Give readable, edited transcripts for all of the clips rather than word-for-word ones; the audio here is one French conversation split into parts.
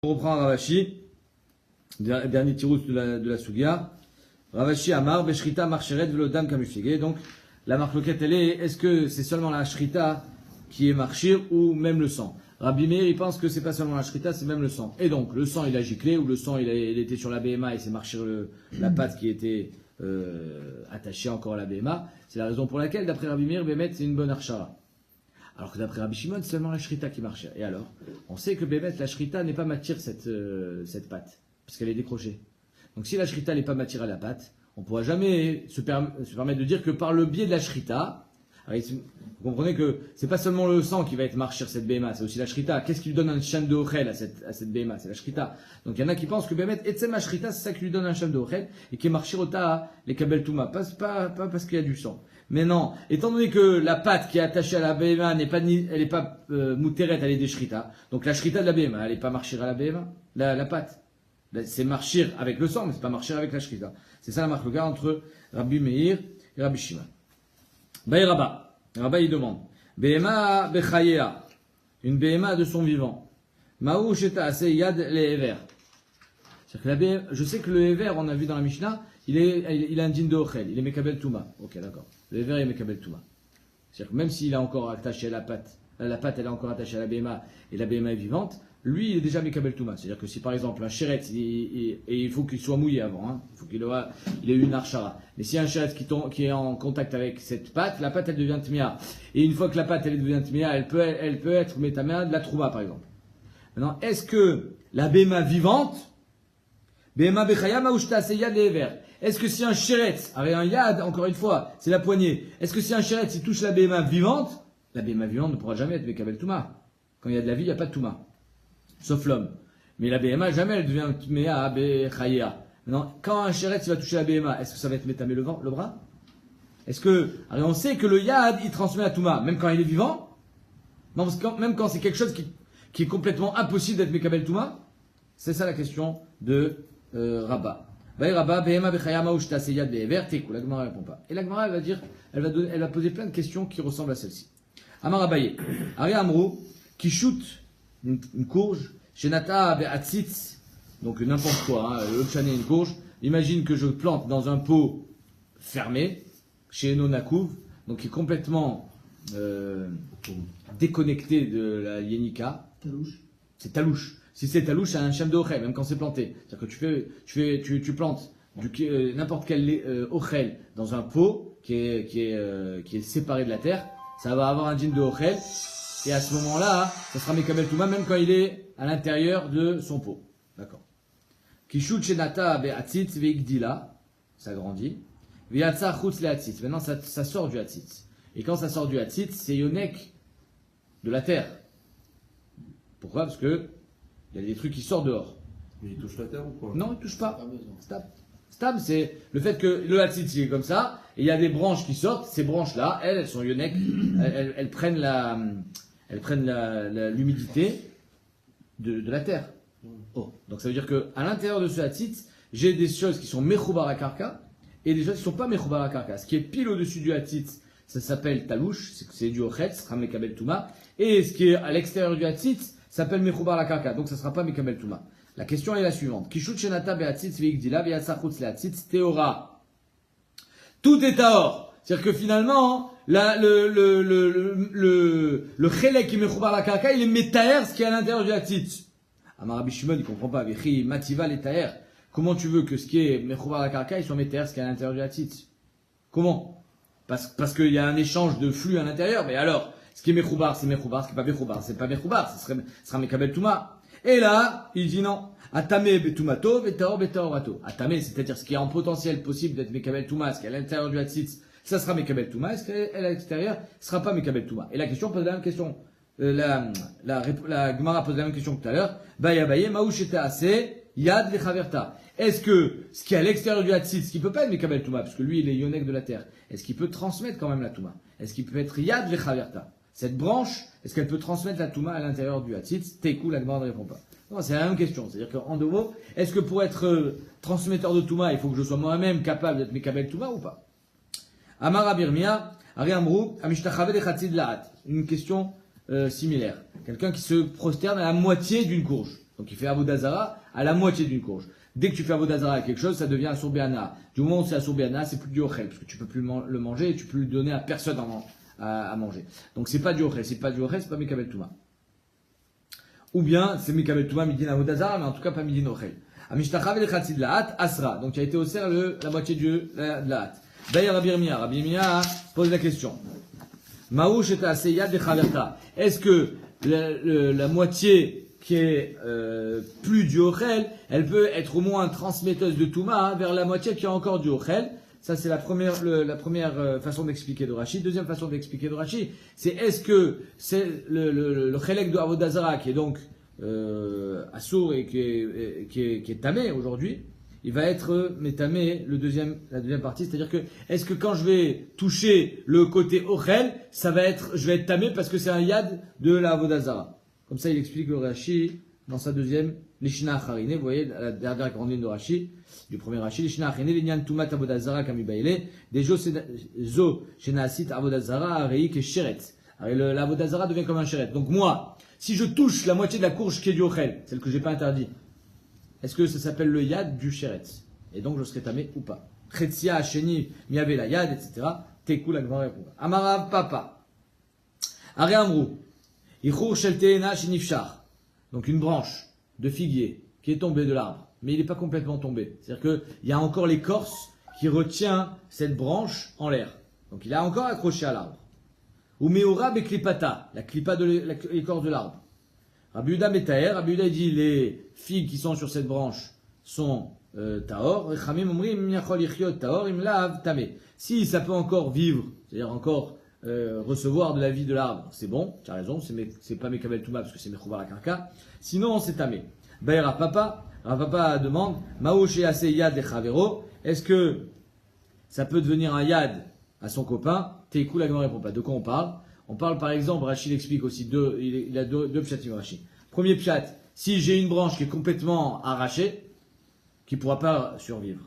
On reprend Ravashi, dernier tirous de la Sugia. Ravashi Amar, Beshrita Marcheret Velodam Kamufigé. Donc, la marloquette, elle est, est-ce que c'est seulement la Shrita qui est marchir ou même le sang? Rabbi Meir, il pense que c'est pas seulement la Shrita, c'est même le sang. Et donc, le sang, il a giclé, ou le sang, il était sur la BMA et c'est marchir la patte qui était attachée encore à la BMA. C'est la raison pour laquelle, d'après Rabbi Meir, Bémet, c'est une bonne archara. Alors que d'après Rabbi Shimon, c'est seulement la shrita qui marche. Et alors, on sait que Bémet, la shrita n'est pas matière cette pâte, parce qu'elle est décrochée. Donc si la shrita n'est pas matière à la pâte, on ne pourra jamais se permettre de dire que par le biais de la shrita, vous comprenez que c'est pas seulement le sang qui va être marché sur cette béma, c'est aussi la shrita. Qu'est-ce qui lui donne un shem de ochel à cette béma? C'est la shrita. Donc il y en a qui pensent que Bémet, etzem la shrita, c'est ça qui lui donne un shem de ochel, et qui est marché au ta les kabel touma, pas parce qu'il y a du sang. Mais non, étant donné que la pâte qui est attachée à la BMA elle n'est pas mouteret, elle est des shrita. Donc la shrita de la BMA, elle n'est pas marchir à la BMA, la pâte. C'est marchir avec le sang, mais c'est pas marchir avec la shrita. C'est ça la marque entre Rabbi Meir et Rabbi Shimon. Baï Rabba, il demande BMA bechayea, une BMA de son vivant. Maou sheta ase yad le hever. C'est-à-dire que la BMA, je sais que le hever, on a vu dans la Mishnah, il a un din de ochel, il est mekabel touma. Ok, d'accord. Le hever est mekabel touma. C'est-à-dire que même s'il est encore attaché à la pâte elle est encore attachée à la BMA et la BMA est vivante, lui il est déjà mekabel touma. C'est-à-dire que si par exemple un chéret, et il faut qu'il soit mouillé avant, hein, il faut qu'il ait eu une archara. Mais si un chéret qui est en contact avec cette pâte, la pâte elle devient tmia. Et une fois que la pâte elle devient tmia, elle peut être métamea de la trouma par exemple. Maintenant, est-ce que la BMA vivante, BMA bechaya maushta seya de hever, est-ce que si un chéret, avec un yad, encore une fois, c'est la poignée, est-ce que si un chéret, il touche la BMA vivante, la BMA vivante ne pourra jamais être Mekabel Touma. Quand il y a de la vie, il n'y a pas de Touma. Sauf l'homme. Mais la BMA, jamais elle devient Tmea, Bechaya. Maintenant, quand un chéret, il va toucher la BMA, est-ce que ça va être Métamé le bras? Est-ce que, alors on sait que le yad, il transmet la Touma, même quand il est vivant? Non, parce que même quand c'est quelque chose qui est complètement impossible d'être Mekabel Touma? C'est ça la question de Rabat. Rabba, Behema Bechayama Ushta Seyad Behever, Tekou. La Gemara ne répond pas. Et la Gemara, elle va poser plein de questions qui ressemblent à celle-ci. Amar Abaye, Ari Amrou, qui shoot une courge, Shenata Be'atzitz, donc n'importe quoi, l'Obchané une courge. Imagine que je plante dans un pot fermé, chez Enonakouv, donc qui est complètement déconnecté de la Yenika. Talouche. C'est talouche. Si c'est talouche, c'est un shem de ochel, même quand c'est planté. C'est-à-dire que tu plantes n'importe quel ochel dans un pot qui est séparé de la terre, ça va avoir un djinn de ochel, et à ce moment-là, ça sera mekabel touma, même quand il est à l'intérieur de son pot. D'accord. Kishut shenata be'atzitz ve'igdila, ça grandit. Ve'atza chutz le'atzitz. Maintenant, ça sort du atzitz. Et quand ça sort du atzitz, c'est yonek de la terre. Pourquoi? Parce que il y a des trucs qui sortent dehors. Mais il touche la terre ou quoi? Non, il touche pas. Stab, c'est le fait que le hatzitz est comme ça, et il y a des branches qui sortent. Ces branches-là, elles sont yonek, elles prennent l'humidité de la terre. Oh. Donc ça veut dire que à l'intérieur de ce hatzitz, j'ai des choses qui sont mechoubar à karka et des choses qui sont pas mechoubar à karka. Ce qui est pile au-dessus du hatzitz, ça s'appelle talouche, c'est du ochetz, ramekabel touma, et ce qui est à l'extérieur du hatzitz s'appelle mechoubar la karka, donc ça ne sera pas mekabel touma. La question est la suivante. Kishut shenata be'atzitz ve'igdila ve'yatzachutz le'atzitz teora. Tout est taor. C'est-à-dire que finalement, le chélek qui est mechoubar la karka, il est métaer ce qui est à l'intérieur du hatzitz. Amar Rabbi Shimon, il comprend pas. Vechi mativa l'étaer. Comment tu veux que ce qui est mechoubar la karka, il soit métaer ce qui est à l'intérieur du hatzitz? Comment? Parce qu'il y a un échange de flux à l'intérieur. Mais alors, ce qui est mechoubar, c'est mechoubar. Ce qui est pas mechoubar, c'est pas mechoubar. Ce sera mekabel touma. Et là, il dit non. Atame betumato, betaor betaorato. Atame, c'est-à-dire ce qui est en potentiel possible d'être mekabel touma, ce qui est à l'intérieur du hatzitz, ça sera mekabel touma. Et ce qui est à l'extérieur, ce sera pas mekabel touma. Et la question pose la même question. La Gemara pose la même question que tout à l'heure. Baye, maoucheta ase, yad lechaverta. Est-ce que ce qui est à l'extérieur du hatzitz, ce qui peut pas être mekabel touma, parce que lui, il est yonek de la terre, est-ce qu'il peut transmettre quand même la touma? Est-ce qu'il peut être yad lechaverta? Cette branche, est-ce qu'elle peut transmettre la touma à l'intérieur du hatzitz? Tekou, la Gemara ne répond pas. Non, c'est la même question. C'est-à-dire qu'en deux mots, est-ce que pour être transmetteur de touma, il faut que je sois moi-même capable d'être mekabel touma ou pas? Amara Birmia, Ari Amrou, Amishtachave de Chatzid Lahat. Une question similaire. Quelqu'un qui se prosterne à la moitié d'une courge. Donc il fait Avodazara à la moitié d'une courge. Dès que tu fais Avodazara à quelque chose, ça devient Asur Be'ana. Du moment où c'est Asur Be'ana, c'est plus du Ochel, parce que tu peux plus le manger et tu peux le donner à personne à manger. Donc c'est pas du Ochel, c'est pas Mekabel Touma. Ou bien c'est Mekabel Touma Midin Avodazara, mais en tout cas pas Midin Ochel. Amishtachav el Chatzi de la Hat, Asra. Donc il a été au cerf la moitié de la Hat. D'ailleurs Rabbi Yirmiyah pose la question. Maouch et Aseya de Chaverta. Est-ce que la moitié qui est plus du Ochel, elle peut être au moins transmetteuse de Touma vers la moitié qui a encore du Ochel? Ça c'est la première façon d'expliquer de Rashi. Deuxième façon d'expliquer de Rashi, c'est est-ce que c'est le Chelek de Avodazara qui est donc Assour et qui est tamé aujourd'hui, il va être métamé la deuxième partie, c'est-à-dire que est-ce que quand je vais toucher le côté Ochel, je vais être tamé parce que c'est un yad de la Avodazara. Comme ça il explique le Rashi dans sa deuxième Lishna Acharine, vous voyez la dernière grande ligne de Rashi, du premier Rashi, Lishna Acharine, Linyan Tumat Avodazara Kamibaile, des Zo Shenasit Avodazara Reik et Sheret. L'Avodazara devient comme un Sheret. Donc moi, si je touche la moitié de la courge qui est du Ochel, celle que j'ai pas interdit, est-ce que ça s'appelle le yad du Sheret? Et donc je serai tamé ou pas? Chetsia, Hacheni, Miave la yad, etc. Tekou la Gemara répond. Amarav Papa. Are Amrou. Ichur shel teena shenifshar. Donc une branche de figuier qui est tombée de l'arbre. Mais il n'est pas complètement tombé. C'est-à-dire qu'il y a encore l'écorce qui retient cette branche en l'air. Donc il est encore accroché à l'arbre. Ou meora beklipata, la klipa de l'écorce de l'arbre. Rabbi Yehuda Metaher, Rabbi Yehuda dit les figues qui sont sur cette branche sont taor. Rechamim omrim yachol yichiot taor im lav tamé. Si ça peut encore vivre, c'est-à-dire encore recevoir de la vie de l'arbre, c'est bon, tu as raison, c'est pas Mekabel Touma parce que c'est Mechoubar la Karka. Sinon c'est tamé. Bayer Rapapa demande Maouché ase yad de Chavero, est-ce que ça peut devenir un yad à son copain? Teikou la Gemara répond pas. De quoi on parle? On parle par exemple, Rachid explique aussi il a deux pshatim Rachid. Premier pshat, si j'ai une branche qui est complètement arrachée, qui ne pourra pas survivre.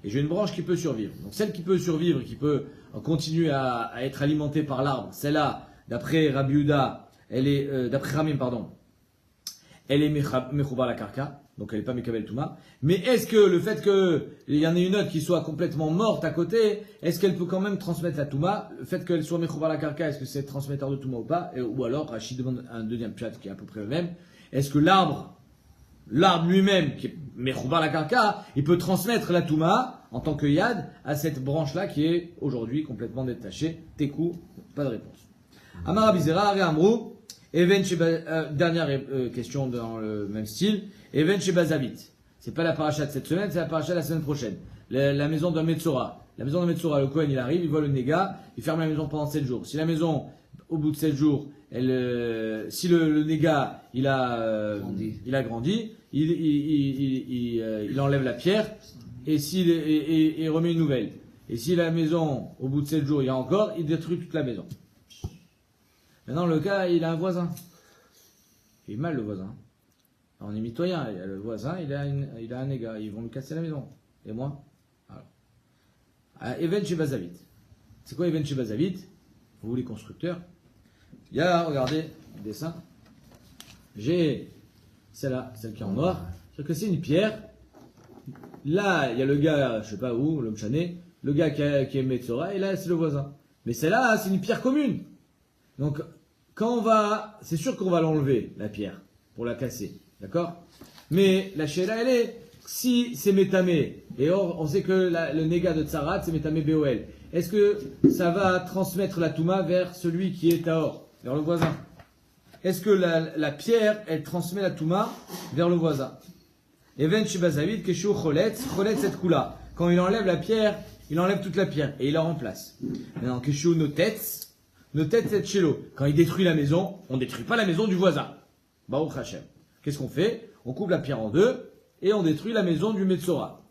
Et j'ai une branche qui peut survivre. Donc celle qui peut survivre, qui peut continuer à être alimentée par l'arbre, celle-là, d'après Rabbi Yehuda, d'après Ramim, pardon, elle est Mechoubar la Karka, donc elle n'est pas Mekabel Touma. Mais est-ce que le fait qu'il y en ait une autre qui soit complètement morte à côté, est-ce qu'elle peut quand même transmettre la Touma? Le fait qu'elle soit Mechoubar la Karka, est-ce que c'est transmetteur de Touma ou pas? Ou alors, Rachid demande un deuxième pshat qui est à peu près le même. Est-ce que l'arbre lui-même, qui est Mechoubar la Karka, il peut transmettre la Touma en tant que yad à cette branche-là qui est aujourd'hui complètement détachée? Tekou, pas de réponse. Amar Abizera, Are Amrou, dernière question dans le même style. Even chez Bazavit. C'est pas la paracha de cette semaine, c'est la paracha de la semaine prochaine. La maison d'un Metzora. La maison d'un Metzora, le Kohen il arrive, il voit le Néga, il ferme la maison pendant 7 jours. Si la maison, au bout de 7 jours, si le Néga il a grandi, il enlève la pierre et il remet une nouvelle. Et si la maison, au bout de 7 jours, il y a encore, il détruit toute la maison. Maintenant, le gars, il a un voisin. Il est mal, le voisin. Alors, on est mitoyen. Le voisin, il a un négat. Ils vont lui casser la maison. Et moi? Alors. Even chez Bazavit. C'est quoi Even chez Bazavit? Vous, les constructeurs. Il y a, regardez, le dessin. J'ai celle-là, celle qui est en noir. C'est que c'est une pierre. Là, il y a le gars, je sais pas où, l'homme chané. Le gars qui est Metzora. Et là, c'est le voisin. Mais celle-là, c'est une pierre commune. Donc, c'est sûr qu'on va l'enlever, la pierre, pour la casser, d'accord? Mais la shéla, elle est, si c'est métamé, et or, on sait que le néga de Tsarat, c'est métamé BOL, est-ce que ça va transmettre la Touma vers celui qui est Taor, vers le voisin? Est-ce que la pierre, elle transmet la Touma vers le voisin? Even Shibazavid, Keshu Choletz cette coula. Quand il enlève la pierre, il enlève toute la pierre, et il la remplace. Maintenant, Keshu Notetz, c'est chélo. Quand il détruit la maison, on ne détruit pas la maison du voisin. Baruch Hashem. Qu'est-ce qu'on fait? On coupe la pierre en deux et on détruit la maison du Metzora.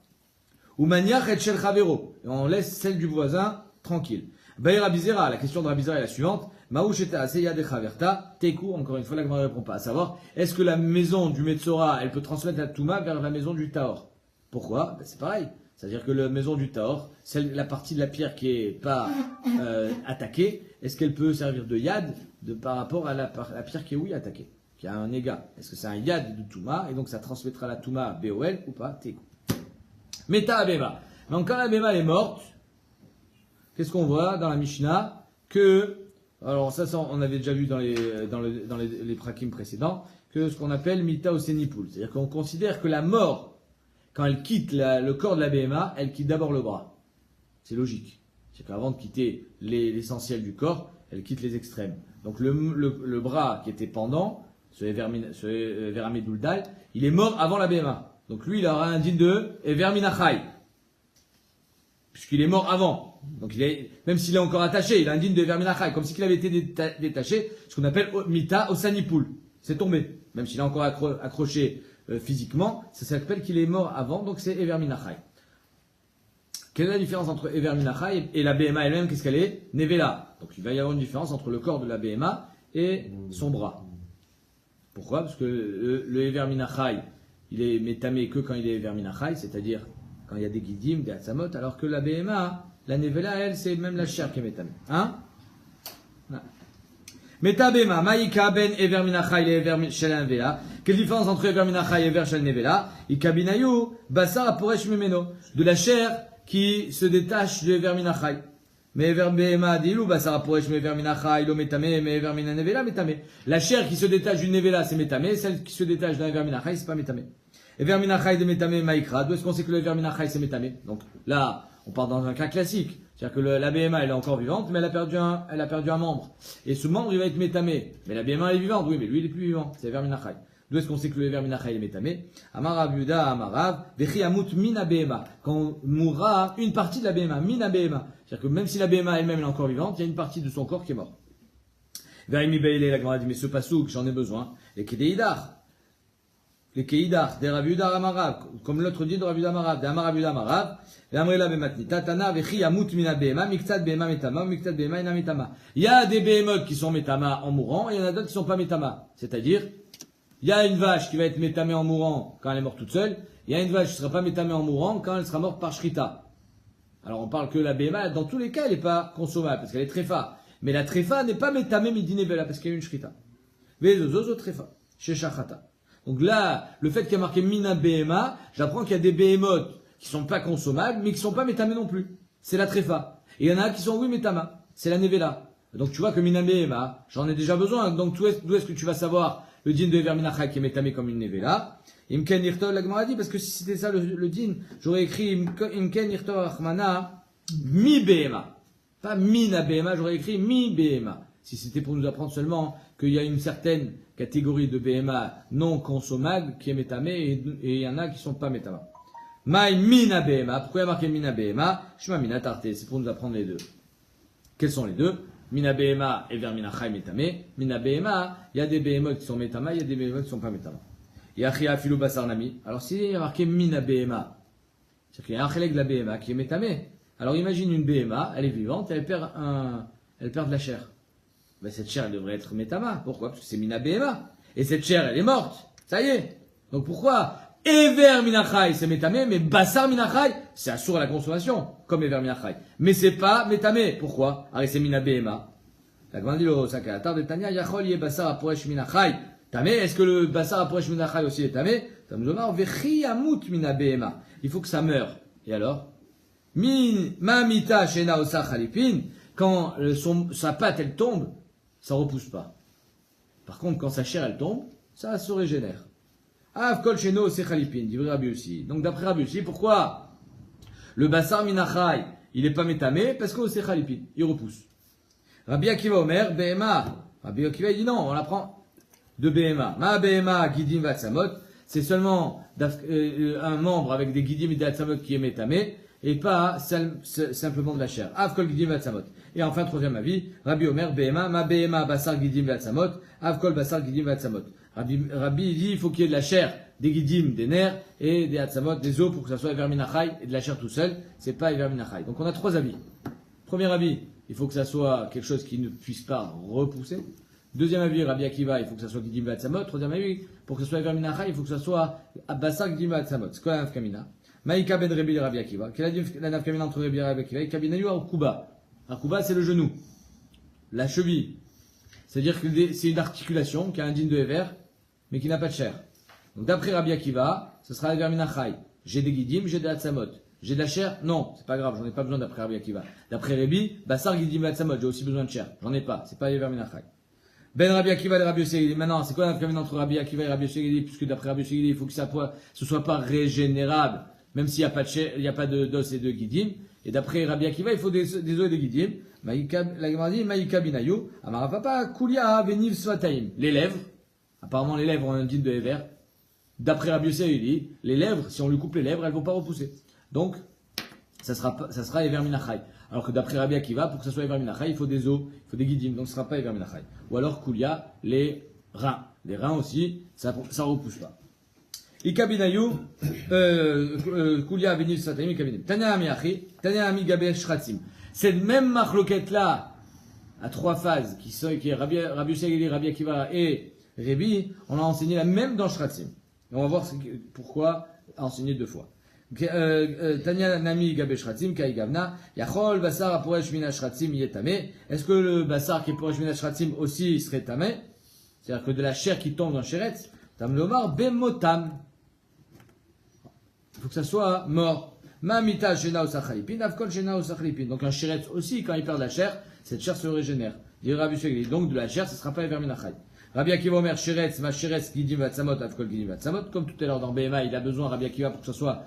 Ou maniach et shel chavero. Et on laisse celle du voisin tranquille. Baïra Bizera, la question de Rabizera est la suivante. Maoucheta aseya de chaverta. Tekou, encore une fois, la Gemara ne répond pas. À savoir, est-ce que la maison du Metzora, elle peut transmettre la Touma vers la maison du Taor? Pourquoi? C'est pareil. C'est-à-dire que la maison du Taor, la partie de la pierre qui n'est pas attaquée, est-ce qu'elle peut servir de yad par rapport à la pierre qui est attaquée, il y a un éga. Est-ce que c'est un yad de Touma, et donc ça transmettra la Touma à BOL ou pas? Teko. Meta Abema. Donc quand la Abema est morte, qu'est-ce qu'on voit dans la Mishnah? Alors ça on avait déjà vu dans les prakim précédents, que ce qu'on appelle Mita Osenipul. C'est-à-dire qu'on considère que la mort, quand elle quitte le corps de la BMA, elle quitte d'abord le bras. C'est logique. C'est qu'avant de quitter l'essentiel du corps, elle quitte les extrêmes. Donc le bras qui était pendant, ce Veramidouldal, il est mort avant la BMA. Donc lui, il aura un din de Everminachai. Puisqu'il est mort avant. Donc même s'il est encore attaché, il a un din de Everminachai. Comme s'il avait été détaché, ce qu'on appelle Mita Osanipul. C'est tombé. Même s'il est encore accroché physiquement, ça s'appelle qu'il est mort avant, donc c'est Everminachai. Quelle est la différence entre Everminachai et la BMA elle-même? Qu'est-ce qu'elle est? Nevela. Donc il va y avoir une différence entre le corps de la BMA et son bras. Pourquoi? Parce que le Everminachai, il est métamé que quand il est Everminachai, c'est-à-dire quand il y a des guidim, des atzamot, alors que la BMA, la Nevela, elle, c'est même la chair qui est métamée. Hein? Metabema, Maïka ben Everminachai et Ever shel Nevela. Quelle différence entre Everminachai et Ever shel Nevela? Ikabinayu, Basar aporesh mimeno. De la chair qui se détache de Everminachai. Mais Everbema dilou, Basar aporesh Everminachai, lo metame, mais Evermina Nevela, metame. La chair qui se détache d'une Nevela, c'est metame. Celle qui se détache d'un Everminachai, c'est pas metame. Everminachai de metame, Maïkra. D'où est-ce qu'on sait que le Everminachai, c'est metame? Donc là, on part dans un cas classique. C'est-à-dire que la BMA, elle est encore vivante, mais elle a perdu un membre. Et ce membre, il va être métamé. Mais la BMA, elle est vivante, oui, mais lui, il est plus vivant. C'est Everminachai. D'où est-ce qu'on sait que le Everminachai est métamé? Amarav Yuda, Amarav, Vechi Amut Mina BMA. Quand on mourra une partie de la BMA, Mina BMA. C'est-à-dire que même si la BMA elle-même est encore vivante, il y a une partie de son corps qui est morte. Verimi Beile, la Gemara dit, mais ce pasouk, j'en ai besoin. Les Kedeidar. Les Keidar, des Rav Yuda Amarav, comme l'autre dit de Rav Yuda Amarav, des Amarav Yuda Amarav. Il y a des behemoths qui sont métama en mourant et il y en a d'autres qui sont pas métama. C'est-à-dire, il y a une vache qui va être métamée en mourant quand elle est morte toute seule. Il y a une vache qui ne sera pas métamée en mourant quand elle sera morte par shrita. Alors on parle que la BMA, dans tous les cas, elle n'est pas consommable parce qu'elle est tréfa. Mais la tréfa n'est pas métamée midinevela parce qu'il y a une shrita. Vezozo tréfa, chez shachata. Donc là, le fait qu'il y a marqué mina BMA, j'apprends qu'il y a des behemoths qui sont pas consommables, mais qui sont pas métamés non plus. C'est la tréfa. Et il y en a qui sont oui métama. C'est la nevela. Donc tu vois que minamehema, j'en ai déjà besoin. Donc d'où est-ce que tu vas savoir le din de Everminachai qui est métamé comme une nevela? Imken irtol la Gemara dit, parce que si c'était ça le din, j'aurais écrit imken irtol achmana mi behema. Pas mina behema, j'aurais écrit mi behema. Si c'était pour nous apprendre seulement qu'il y a une certaine catégorie de behema non consommables qui est métamé et il y en a qui sont pas métama. Maï mina behema. Pourquoi il y a marqué mina behema? Shema mina tarté. C'est pour nous apprendre les deux. Quels sont les deux? Mina behema et verminachai métamé. Mina behema, il y a des behemoths qui sont métama, il y a des behemoths qui ne sont pas métama. Yachia filou basar nami. Alors s'il y a marqué mina behema, c'est-à-dire qu'il y a un chelek de la behema qui est métamé. Alors imagine une behema, elle est vivante, elle perd de la chair. Ben, cette chair, elle devrait être métama. Pourquoi? Parce que c'est mina behema. Et cette chair, elle est morte. Ça y est. Donc pourquoi? Ever minachai, c'est métamé, mais basar minachai, c'est assourd à la consommation, comme Ever minachai. Mais c'est pas métamé. Pourquoi? Ah, c'est mina behema. La grande dit le Saka, Tar de Tanya, Yachol ye basar aporesh minachai. Tamé, est-ce que le basar aporesh minachai aussi est tamé? Tamzomar, vechi amut mina behema. Il faut que ça meure. Et alors? Ma mita shena osa chalipin, quand sa patte elle tombe, ça repousse pas. Par contre, quand sa chair elle tombe, ça se régénère. Av kol sheno c'est chalipin, dit Rabbi Yossi. Donc d'après Rabbi Yossi, pourquoi le basar minachai, il n'est pas métamé? Parce que c'est chalipin, il repousse. Rabbi Akiva Omer, Behema. Rabbi Akiva il dit non, on l'apprend de Behema. Ma Behema gidim vatsamot, c'est seulement un membre avec des gidim et des vatsamot qui est métamé, et pas simplement de la chair. Av kol gidim vatsamot. Et enfin, troisième avis, Rabbi Omer, Behema, ma Behema basar gidim vatsamot, av kol basar gidim vatsamot. Rabbi dit il faut qu'il y ait de la chair, des guidim, des nerfs et des hatzamot, des os pour que ça soit verminachai et de la chair tout seul, c'est pas verminachai. Donc on a trois avis. Premier avis, il faut que ça soit quelque chose qui ne puisse pas repousser. Deuxième avis, Rabbi Akiva, il faut que ça soit guidim hatzamot. Troisième avis, pour que ça soit verminachai, il faut que ça soit basar guidim hatzamot. C'est quoi la nafkamina? Maïka ben Rebi Rabbi Akiva. Quelle est la nafkamina entre Rebi et Rabbi Akiva? Kabinayu Arkuba. Arkuba c'est le genou, la cheville. C'est-à-dire que c'est une articulation qui a un din de Ever mais qui n'a pas de chair. Donc d'après Rabbi Akiva, ce sera Ever Minachai. J'ai des Gidim, j'ai des Hatzamot. J'ai de la chair? Non, c'est pas grave, j'en ai pas besoin d'après Rabbi Akiva. D'après Rabbi, Bassar Gidim Hatzamot, j'ai aussi besoin de chair. J'en ai pas, c'est pas Ever Minachai. Ben Rabbi Akiva et Rabbi Yossi. Maintenant, c'est quoi la différence entre Rabbi Akiva et Rabbi Yossi? Puisque d'après Rabbi Yossi, il faut que ce soit pas régénérable, même s'il n'y a pas de chair, il n'y a pas d'os et de Gidim. Et d'après Rabbi Akiva, il faut des os et des Gidim. La Gemara dit, Maïka binayu, Amarapapa, Kulia, Veniv Svataim. Les lèvres, apparemment les lèvres ont un digne de Ever. D'après Rabbi Yossi, il dit, les lèvres, si on lui coupe les lèvres, elles vont pas repousser. Donc, ça sera Ever Minachai. Alors que d'après Rabbi Akiva, pour que ça soit Ever Minachai, il faut des os, il faut des Gidim, donc ce sera pas Ever Minachai. Ou alors Kulia, les reins. Les reins aussi, ça repousse pas. Ikabinayu, Kulia, Veniv Svataim, Ikabinayu. Tanya Ami Achi, Tanya Ami Gabe Shratzim. Cette même marloquette-là, à trois phases, qui est Rabbi Yossi, Rabbi Akiva et Rabbi, on a enseigné la même dans Shratzim. Et on va voir pourquoi enseigner deux fois. Tanya Nami Gabe Shratzim, Kai Gavna, Yachol Basar Aporesh Mina Shratzim Yetame. Est-ce que le Basar qui est Poresh Mina Shratzim aussi serait tamé? C'est-à-dire que de la chair qui tombe dans Sheretz, Tam Lomar Bemotam. Il faut que ça soit mort. Mamita Shena Osachalipin, Avkol Shena Osachalipin. Donc un Sheretz aussi, quand il perd de la chair, cette chair se régénère. Dit Rabbi Yossi. Donc de la chair, ce ne sera pas Ever Minachai. Rabbi Akiva Omer Sheretz, ma Sheretz Gidim Vatzamot, Avkol Gidim Vatzamot. Comme tout à l'heure dans BMA, il a besoin, Rabbi Akiva, pour que ça soit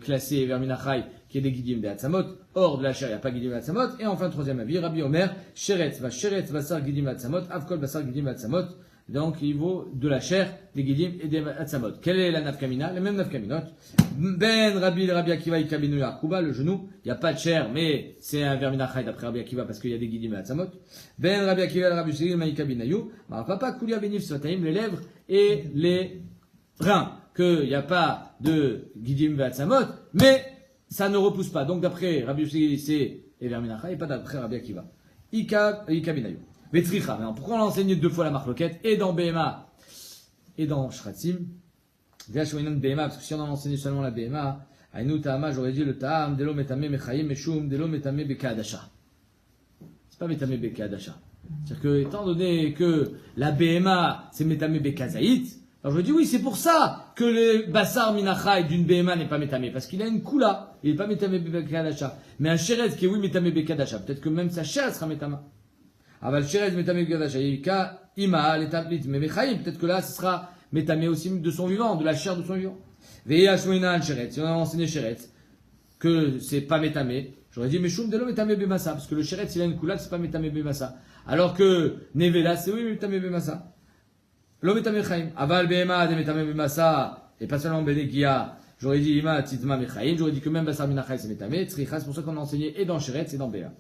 classé Ever Minachai, qui est des Gidim des Hatzamot. Or, de la chair, il n'y a pas Gidim Vatzamot. Et enfin, troisième avis, Rabbi Omer Sheretz, ma Sheretz Vassar Gidim Vatzamot, Avkol Vassar Gidim Vatzamot. Donc, il vaut de la chair, des Gidim et des Hatzamot. Quelle est la nafkamina? La même nafkaminot. Ben Rabbi Akiva Ikabinu Yakuba, le genou, il n'y a pas de chair, mais c'est un verminachai d'après Rabbi Akiva parce qu'il y a des Gidim et Hatzamot. Ben Rabbi Akiva, Rabbi Yossi, Maïkabinayu, Papa Kulia Benif Svataim, les lèvres et les reins. Qu'il n'y a pas de Gidim et Hatzamot, mais ça ne repousse pas. Donc, d'après Rabbi Yossi, c'est verminachai et pas d'après Rabbi Akiva. Ikabinayu. Vetricha. Maintenant, pourquoi on a enseigné deux fois la marloquette, et dans BMA, et dans Shratzim? BMA, parce que si on en enseignait seulement la BMA, Aïnou Tahama, j'aurais dit le Taham, Delo Metame Mechayim Meshum, Delo Metame Bekadasha. C'est pas Metame Bekadasha. C'est-à-dire que, étant donné que la BMA, c'est Metame Bekazaït, alors je dis oui, c'est pour ça que le Bassar Minachai d'une BMA n'est pas Metame, parce qu'il a une Kula, il n'est pas Metame Bekadasha. Mais un Sheretz qui est oui Metame Bekadasha, peut-être que même sa chair sera Metama. Aval Sheretz Metame Bekadasha, Yika, Ima, l'établit, mais Mechayim, peut-être que là, ce sera Metame aussi de son vivant, de la chair de son vivant. Veya Shmoina Sheretz, si on a enseigné Sheretz, que c'est pas Metame, j'aurais dit Meshum Delo Metame Bemasa, parce que le Sheretz, il a une Kula, c'est pas Metame Bemasa. Alors que Nevela, c'est oui Metame Bemasa. Lo Metame Chaim. Aval Bema de Metame Bemasa, et pas seulement Benekia, j'aurais dit Ima Titma Mechaim, j'aurais dit que même Basar Minachai c'est Metame, Tzricha, c'est pour ça qu'on a enseigné et dans Sheretz et dans Béa.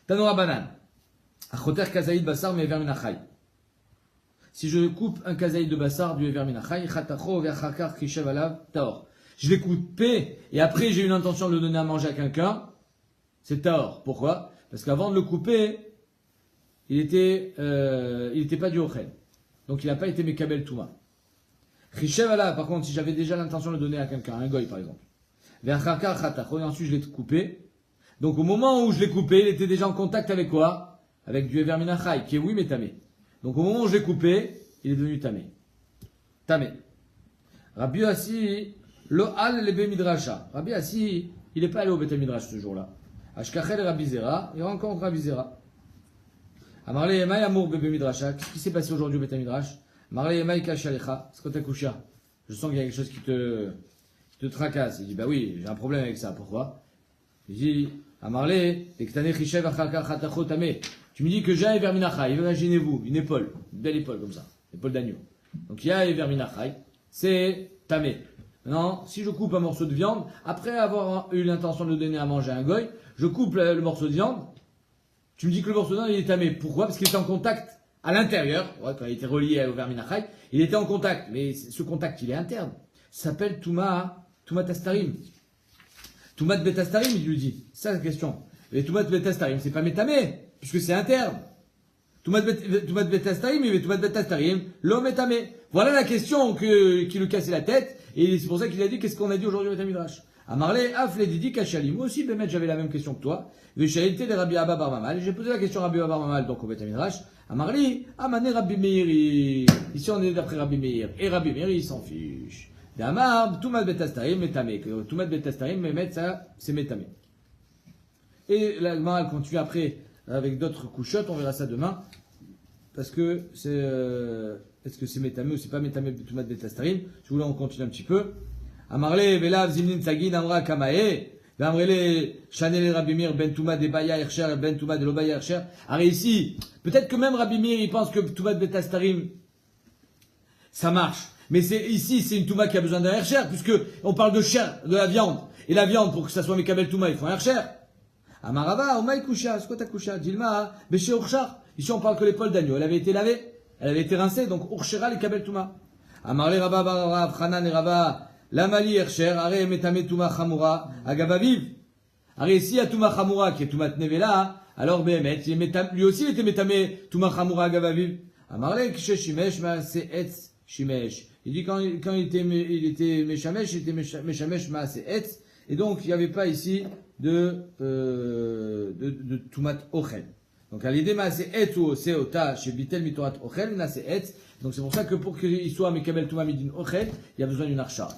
Tanora Banan. Achoter Kazaïd Basar mais Ever Minachai. Si je coupe un kazaïd de Bassar du Ever Minachai, Chatacho Verchakar Kishev Alav Taor. Je l'ai coupé et après j'ai eu l'intention de le donner à manger à quelqu'un, c'est Taor. Pourquoi? Parce qu'avant de le couper, il était pas du Ochel. Donc il n'a pas été Mekabel Touma. Kishev Alav, par contre, si j'avais déjà l'intention de le donner à quelqu'un, un goy par exemple. Verchakar Chatacho, et ensuite je l'ai coupé. Donc au moment où je l'ai coupé, il était déjà en contact avec quoi? Avec du Ever Minachai, qui est oui mais tamé. Donc au moment où je l'ai coupé, il est devenu tamé. Tamé. Rabbi Assi, lo al lebe midrasha. Rabbi Assi, il n'est pas allé au Beth Midrash ce jour-là. Ashkachel Rabbi Zera, il rencontre Rabbi Zera. Amarle Yemai amour bebe midrasha. Qu'est-ce qui s'est passé aujourd'hui au Beth Midrash? Amarle Yemai kashalecha. C'est quand t'as couché. Je sens qu'il y a quelque chose qui te tracasse. Il dit, bah oui, j'ai un problème avec ça. Pourquoi? Il dit, Amarle, ektane chishev achakar chatacho tamé. Tu me dis que j'ai un Ever Minachai, imaginez-vous, une épaule, une belle épaule comme ça, épaule d'agneau. Donc il y a un Ever Minachai, c'est tamé. Maintenant, si je coupe un morceau de viande, après avoir eu l'intention de le donner à manger à un goy, je coupe le morceau de viande, tu me dis que le morceau de viande il est tamé. Pourquoi? Parce qu'il était en contact à l'intérieur, ouais, quand il était relié au Ever Minachai, il était en contact, mais ce contact il est interne. Ça s'appelle Touma Tastarim. Toumat Betastarim, il lui dit. C'est ça la question. Et Toumat Betastarim, c'est pas métamé. Puisque c'est interne. Toumat Betastarim, mais Toumat Betastarim, l'homme est tamé. Voilà la question qui lui cassait la tête, et c'est pour ça qu'il a dit, qu'est-ce qu'on a dit aujourd'hui au Beth Midrash? Amarle, Afle, Didi, Kachali. Moi aussi, Bémet, j'avais la même question que toi. Véchaïté de Rabbi Abba Bar Mamal. J'ai posé la question à Rabbi Abba Bar Mamal, donc au Beth Midrash. Amarli, Amane Rabbi Meiri. Ici, on est d'après Rabbi Meir. Et Rabbi Meir, il s'en fiche. D'Amar, Toumat Betastarim, Metame. Toumat Betastarim, Memet, ça, c'est Metame. Et la Gemara, elle continue après avec d'autres couchottes, on verra ça demain. Parce que c'est. Est-ce que c'est Metame ou c'est pas Metame Toumat Betastarim? Je voulais en continuer un petit peu. Amarle, Velav, Zimnin, Sagin, Amra, Kamae. Vamrele, Chanel, Rabbi Meir, Ben Toumat, de Baya, Ercher, Ben Toumat, de Lobaya, Ercher. Alors ici, peut-être que même Rabbi Meir, il pense que Toumat Betastarim, ça marche. Mais ici, c'est une Touma qui a besoin d'un Ercher, puisque on parle de chair, de la viande. Et la viande, pour que ça soit Mekabel Touma, il faut un Ercher. Amarava, Omaï Kusha, c'est quoi ta Kusha? Dilma, Béché Urchar. Ici, on parle que l'épaule d'agneau. Elle avait été lavée, elle avait été rincée, donc Urchera, les Kabel Touma. Amarle Rabba, Rav, Hanan et Rabba, Lamali Ercher, Are Metame Touma Chamura, Agabaviv. Are ici, à Touma Chamura, qui est Toumat Nevela, alors Behemet, lui aussi, il était Metame Touma Chamura, Agabaviv. Amarle Kishe Shimesh, c'est Etz Shimesh. Il dit quand il était Meshamesh, il était Meshamesh Maase Etz. Et donc, il n'y avait pas ici de Toumat Ochel. Donc, à l'idée Maase Etz ou Seota, chez Bitel Mitorat Ochel, Maase Etz. Donc, c'est pour ça que pour qu'il soit Mekabel Touma Midin Ochel, il y a besoin d'une archa.